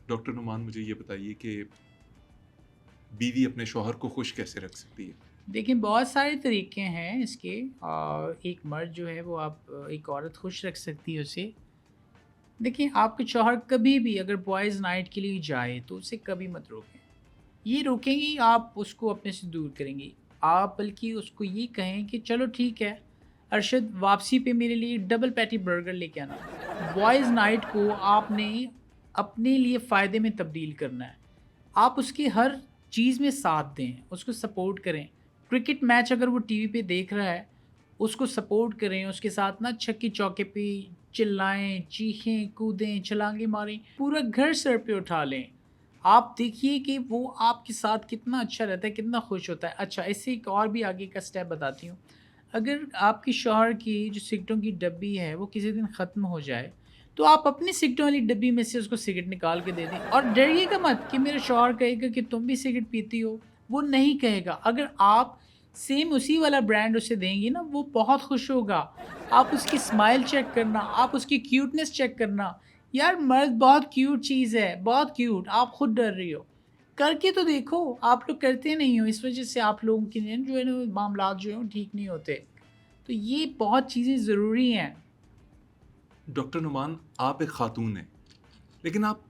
Doctor Numan, मुझे ये बताइए कि बीवी अपने शौहर को खुश कैसे रख सकती है? देखिए, बहुत सारे तरीके हैं इसके। एक मर्द जो है वो एक औरत खुश रख सकती है उसे। देखिए, आपके शौहर कभी भी अगर बॉयज़ नाइट के लिए जाए तो उसे कभी मत रोकें। ये रोकेंगी आप उसको अपने से दूर करेंगी। आप बल्कि उसको ये कहें कि चलो ठीक है, अरशद वापसी पे मेरे लिए डबल पैटी बर्गर लेके आना। बॉयज़ नाइट को आपने अपने लिए फ़ायदे में तब्दील करना है। आप उसकी हर चीज़ में साथ दें, उसको सपोर्ट करें। क्रिकेट मैच अगर वो टीवी पे देख रहा है, उसको सपोर्ट करें, उसके साथ ना छक्के-चौके पे चिल्लाएँ, चीखें, कूदें, छलांगे मारें, पूरा घर सर पे उठा लें। आप देखिए कि वो आपके साथ कितना अच्छा रहता है, कितना खुश होता है। अच्छा, इससे एक और भी आगे का स्टेप बताती हूँ। अगर आपके शौहर की जो सिगरेटों की डब्बी है, वो किसी दिन ख़त्म हो जाए, तो आप अपनी सिगरेटों वाली डब्बी में से उसको सिगरेट निकाल के दे दें और डरिएगा मत कि मेरा शौहर कहेगा कि तुम भी सिगरेट पीती हो, वो नहीं कहेगा। अगर आप सेम उसी वाला ब्रांड उसे देंगी ना, वो बहुत खुश होगा। आप उसकी स्माइल चेक करना, आप उसकी क्यूटनेस चेक करना। यार, मर्द बहुत क्यूट चीज़ है, बहुत क्यूट, आप खुद डर रही हो। करके तो देखो, आप लोग करते नहीं हो, इस वजह से आप लोगों के जो है ना मामलात जो हैं वो ठीक नहीं होते। तो ये बहुत चीज़ें ज़रूरी हैं। डॉक्टर नुमान, आप एक खातून हैं, लेकिन आप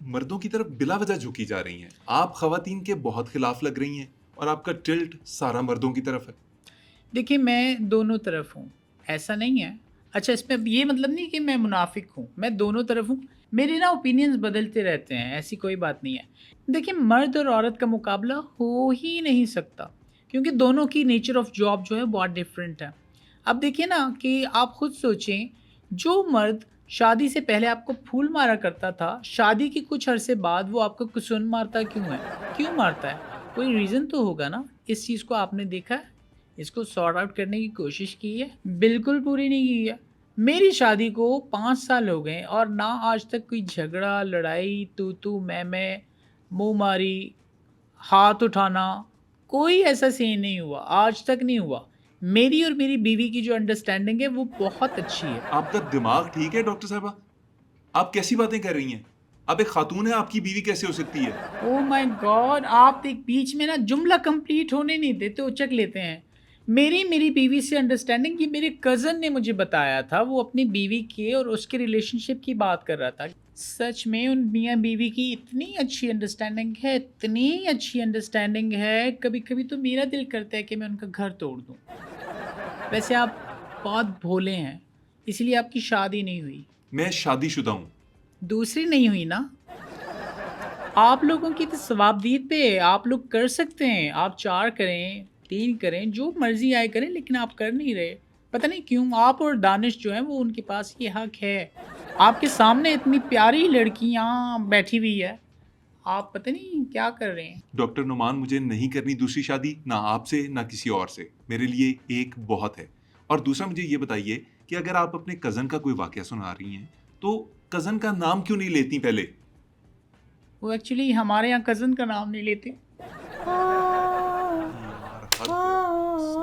मर्दों की तरफ बिला वजह झुकी जा रही हैं। आप खवातीन के बहुत खिलाफ लग रही हैं और आपका टिल्ट सारा मर्दों की तरफ है। देखिए, मैं दोनों तरफ हूँ, ऐसा नहीं है। अच्छा, इसमें अब ये मतलब नहीं कि मैं मुनाफ़िक हूँ, मैं दोनों तरफ हूँ। मेरे ना ओपिनियंस बदलते रहते हैं, ऐसी कोई बात नहीं है। देखिए, मर्द और औरत का मुकाबला हो ही नहीं सकता, क्योंकि दोनों की नेचर ऑफ जॉब जो है बहुत डिफरेंट है। अब देखिए ना कि आप खुद सोचें, जो मर्द शादी से पहले आपको फूल मारा करता था, शादी के कुछ अरसे बाद वो आपको कुसुन मारता क्यों है? क्यों मारता है? कोई रीज़न तो होगा ना? इस चीज़ को आपने देखा है? इसको सॉर्ट आउट करने की कोशिश की है? बिल्कुल पूरी नहीं की है। मेरी शादी को 5 साल हो गए और ना आज तक कोई झगड़ा, लड़ाई, तू-तू, मैं, मुँहमारी, हाथ उठाना, कोई ऐसा सीन नहीं हुआ, आज तक नहीं हुआ। मेरी और मेरी बीवी की जो अंडरस्टैंडिंग है वो बहुत अच्छी है। आपका दिमाग ठीक है डॉक्टर साहबा? आप कैसी बातें कर रही हैं? आप एक खातून हैं, आपकी बीवी कैसे हो सकती है? Oh my God! आप एक बीच में ना जुमला कंप्लीट होने नहीं देते, उचक लेते हैं। मेरी बीवी से अंडरस्टैंडिंग ये मेरे कज़न ने मुझे बताया था, वो अपनी बीवी के और उसके रिलेशनशिप की बात कर रहा था। सच में उन मियाँ-बीवी की इतनी अच्छी अंडरस्टैंडिंग है, इतनी अच्छी अंडरस्टैंडिंग है, कभी-कभी तो मेरा दिल करता है कि मैं उनका घर तोड़ दूँ। वैसे आप बहुत भोले हैं, इसलिए आपकी शादी नहीं हुई। मैं शादीशुदा हूँ। दूसरी नहीं हुई ना? आप लोगों की तो सवाबदीद पे है, आप लोग कर सकते हैं। आप 4 करें, 3 करें, जो मर्ज़ी आए करें, लेकिन आप कर नहीं रहे। पता नहीं क्यों? आप और दानिश जो हैं वो उनके पास ये हक है। आपके सामने इतनी प्यारी लड़कियाँ बैठी हुई है, आप पता नहीं क्या कर रहे हैं। डॉक्टर नुमान, मुझे नहीं करनी दूसरी शादी, ना आपसे ना किसी और से। मेरे लिए एक बहुत है। और दूसरा मुझे ये बताइए कि अगर आप अपने कज़न का कोई वाक़या सुना रही हैं, तो कज़न का नाम क्यों नहीं लेती पहले? वो एक्चुअली हमारे यहाँ कज़न का नाम नहीं लेते। यार, हद है बस।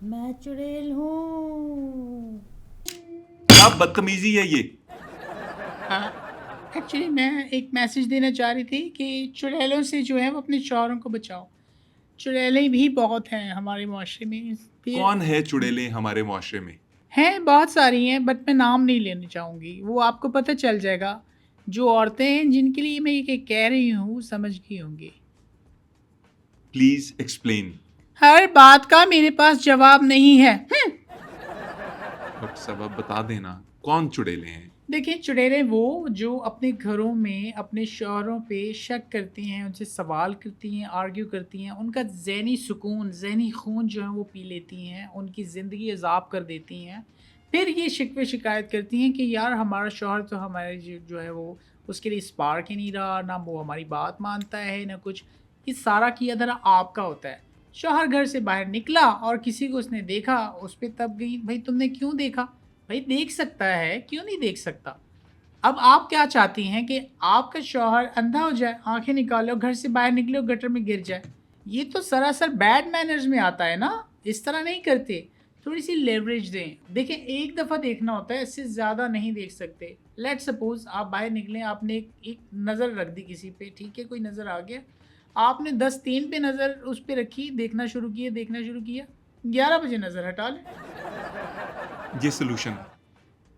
मैं चुड़ैल हूँ। क्या बदतमीज़ी है ये? एक्चुअली मैं एक मैसेज देना चाह रही थी कि चुड़ैलों से जो है वो अपने शौहरों को बचाओ। चुड़ैलें भी बहुत हैं हमारे मुआशरे में। फिर कौन है चुड़ैलें हमारे मुआशरे में? हैं, बहुत सारी हैं, बट मैं नाम नहीं लेना चाहूँगी, वो आपको पता चल जाएगा। जो औरतें हैं जिनके लिए मैं ये कह रही हूँ समझ गई होंगी। Please explain. हर बात का मेरे पास जवाब नहीं है। डॉक्टर साहब, आप बता देना, कौन चुड़ैलें हैं? देखिए, चुड़ैलें वो जो अपने घरों में अपने शौहरों पे शक करती हैं, उनसे सवाल करती हैं, आर्ग्यू करती हैं, उनका ज़हनी सुकून, ज़हनी खून जो है वो पी लेती हैं, उनकी ज़िंदगी अज़ाब कर देती हैं। फिर ये शिकवे शिकायत करती हैं कि यार हमारा शौहर तो हमारे जो है वो उसके लिए स्पार्क ही नहीं रहा, ना वो हमारी बात मानता है, ना कुछ। ये सारा किया धरा आपका होता है। शौहर घर से बाहर निकला और किसी को उसने देखा, उस पे तब गई, भाई तुमने क्यों देखा? भाई देख सकता है, क्यों नहीं देख सकता? अब आप क्या चाहती हैं कि आपका शौहर अंधा हो जाए, आँखें निकालो, घर से बाहर निकले और गटर में गिर जाए? ये तो सरासर बैड मैनर्स में आता है ना, इस तरह नहीं करते। थोड़ी सी लेवरेज दें। देखें, एक दफ़ा देखना होता है, इससे ज़्यादा नहीं देख सकते। लेट्स सपोज़ आप बाहर निकले, आपने एक नज़र रख दी किसी पे, ठीक है, कोई नज़र आ गया, आपने 10-3 पे नज़र उस पे रखी, देखना शुरू किया, 11 बजे नज़र हटा लें। ये सोल्यूशन है।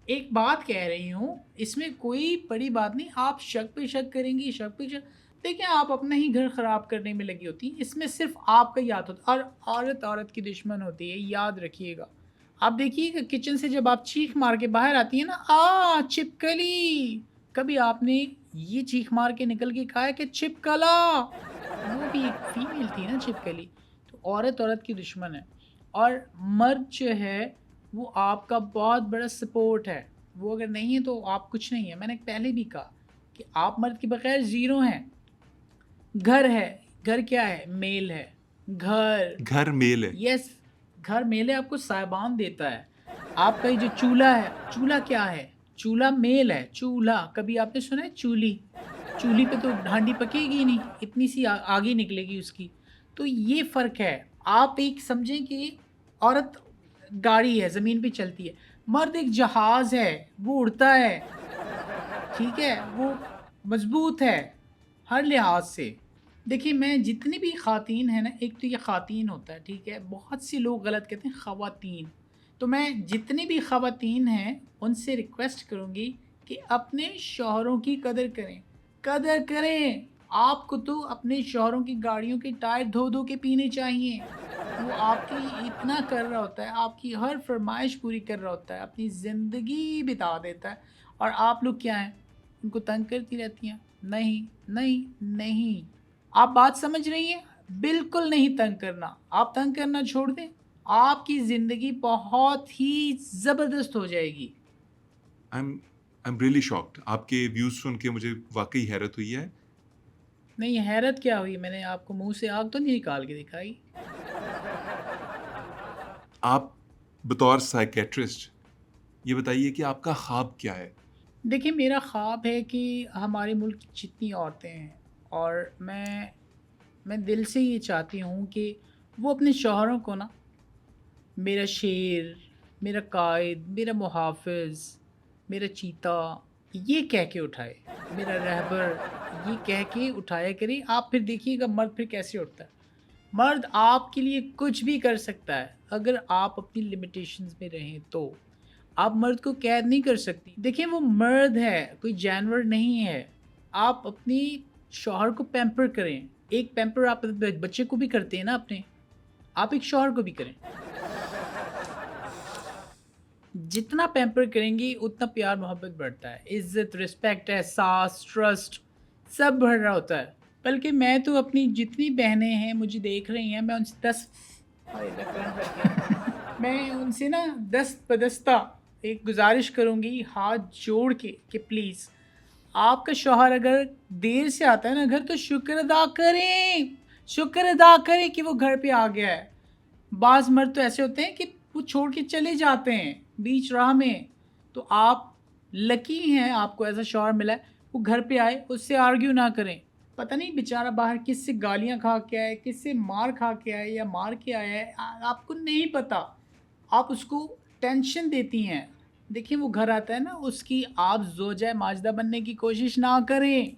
एक बात कह रही हूँ, इसमें कोई बड़ी बात नहीं। आप शक पे शक करेंगी, शक पे शक, देखिए आप अपना ही घर ख़राब करने में लगी होती हैं। इसमें सिर्फ़ आपका ही हाथ होता है, और औरत औरत की दुश्मन होती है, याद रखिएगा। आप देखिएगा किचन से जब आप चीख मार के बाहर आती हैं ना, छिपकली! कभी आपने ये चीख मार के निकल के कहा है कि छिपकला? वो भी एक फ़ीमेल थी ना छिपकली। तो औरत औरत की दुश्मन है, और मर्द जो है वो आपका बहुत बड़ा सपोर्ट है। वो अगर नहीं है तो आप कुछ नहीं है। मैंने पहले भी कहा कि आप मर्द के बगैर ज़ीरो हैं। घर है, घर क्या है? मेल है। घर, घर मेल है। यस, घर मेल है, आपको साहिबान देता है। आपका ये जो चूल्हा है, चूल्हा क्या है? चूल्हा मेल है, चूल्हा। कभी आपने सुना है चूल्ही? चूल्ही पे तो हांडी पकेगी ही नहीं, इतनी सी आग ही निकलेगी उसकी। तो ये फ़र्क है। आप एक समझें कि औरत गाड़ी है, ज़मीन पे चलती है, मर्द एक जहाज़ है, वो उड़ता है, ठीक है? वो मज़बूत है हर लिहाज से। देखिए, मैं जितनी भी ख़वातीन हैं ना, एक तो ये ख़वातीन होता है, ठीक है? बहुत से लोग गलत कहते हैं ख़वातीन। तो मैं जितनी भी ख़वातीन हैं, उनसे रिक्वेस्ट करूँगी कि अपने शौहरों की कदर करें, कदर करें। आपको तो अपने शौहरों की गाड़ियों के टायर धो-धो के पीने चाहिए। वो आपके लिए इतना कर रहा होता है, आपकी हर फ़रमाइश पूरी कर रहा होता है, अपनी ज़िंदगी बिता देता है, और आप लोग क्या हैं? उनको तंग करती रहती हैं। नहीं, नहीं, नहीं। आप बात समझ रही हैं? बिल्कुल नहीं तंग करना। आप तंग करना छोड़ दें, आपकी ज़िंदगी बहुत ही ज़बरदस्त हो जाएगी। I am really shocked. आपके व्यूज़ सुन के मुझे वाक़ई हैरत हुई है। नहीं, हैरत क्या हुई? मैंने आपको मुँह से आग तो नहीं निकाल के दिखाई। आप बतौर साइकियाट्रिस्ट ये बताइए कि आपका ख़्वाब क्या है? देखिए, मेरा ख़्वाब है कि हमारे मुल्क की जितनी औरतें हैं, और मैं दिल से ये चाहती हूँ कि वो अपने शौहरों को ना, मेरा शेर, मेरा कायद, मेरा मुहाफ़िज़, मेरा चीता, ये कह के उठाए, मेरा रहबर, ये कह के उठाया करे। आप फिर देखिएगा मर्द फिर कैसे उठता है। मर्द आपके लिए कुछ भी कर सकता है, अगर आप अपनी लिमिटेशंस में रहें तो। आप मर्द को कैद नहीं कर सकती। देखिए, वो मर्द है, कोई जानवर नहीं है। आप अपनी शौहर को पैम्पर करें। एक पैम्पर आप बच्चे को भी करते हैं ना अपने, आप एक शौहर को भी करें। जितना पैम्पर करेंगी उतना प्यार मोहब्बत बढ़ता है, इज़्ज़त, रिस्पेक्ट, एहसास, ट्रस्ट सब बढ़ रहा होता है। बल्कि मैं तो अपनी जितनी बहनें हैं मुझे देख रही हैं, मैं उनसे 10 हाय द करंट लग गया। मैं उनसे ना 10 बदस्ता एक गुज़ारिश करूँगी हाथ जोड़ के कि प्लीज़, आपका शौहर अगर देर से आता है ना घर, तो शुक्र अदा करें, शुक्र अदा करें कि वो घर पे आ गया है। बाज़ मर्द तो ऐसे होते हैं कि वो छोड़ के चले जाते हैं बीच राह में। तो आप लकी हैं, आपको ऐसा शौहर मिला है, वो घर पे आए, उससे आर्ग्यू ना करें। पता नहीं बेचारा बाहर किससे गालियाँ खा के आए, किससे मार खा के आए या मार के आया है, आपको नहीं पता। आप उसको टेंशन देती हैं। देखिए, वो घर आता है ना, उसकी आप ज़ोजा माजदा बनने की कोशिश ना करें।